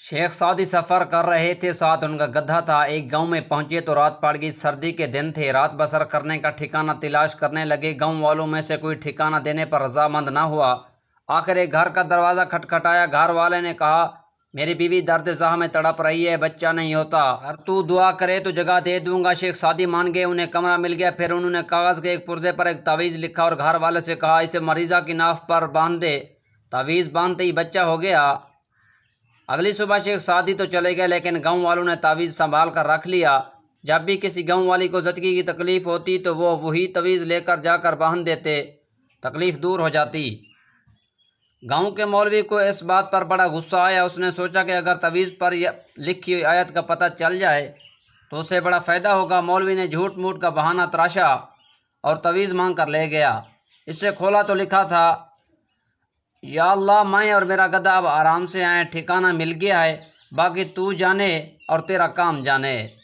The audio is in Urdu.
شیخ سعدی سفر کر رہے تھے، ساتھ ان کا گدھا تھا۔ ایک گاؤں میں پہنچے تو رات پڑ گئی، سردی کے دن تھے۔ رات بسر کرنے کا ٹھکانہ تلاش کرنے لگے، گاؤں والوں میں سے کوئی ٹھکانہ دینے پر رضامند نہ ہوا۔ آخر ایک گھر کا دروازہ کھٹکھٹایا، گھر والے نے کہا، میری بیوی درد زخم میں تڑپ رہی ہے، بچہ نہیں ہوتا، اگر تو دعا کرے تو جگہ دے دوں گا۔ شیخ سعدی مان گئے، انہیں کمرہ مل گیا۔ پھر انہوں نے کاغذ کے ایک پرزے پر ایک تعویذ لکھا اور گھر والے سے کہا، اسے مریضہ کی ناف پر باندھ دے۔ تعویذ باندھتے ہی بچہ ہو گیا۔ اگلی صبح شیخ سعدی تو چلے گئے، لیکن گاؤں والوں نے تعویذ سنبھال کر رکھ لیا۔ جب بھی کسی گاؤں والی کو زچگی کی تکلیف ہوتی تو وہ وہی تعویذ لے کر جا کر باندھ دیتے، تکلیف دور ہو جاتی۔ گاؤں کے مولوی کو اس بات پر بڑا غصہ آیا۔ اس نے سوچا کہ اگر تعویذ پر لکھی ہوئی آیت کا پتہ چل جائے تو اسے بڑا فائدہ ہوگا۔ مولوی نے جھوٹ موٹ کا بہانہ تراشا اور تعویذ مانگ کر لے گیا۔ اسے کھولا تو لکھا تھا، یا اللہ، میں اور میرا گدھا اب آرام سے آئیں، ٹھکانہ مل گیا ہے، باقی تو جانے اور تیرا کام جانے۔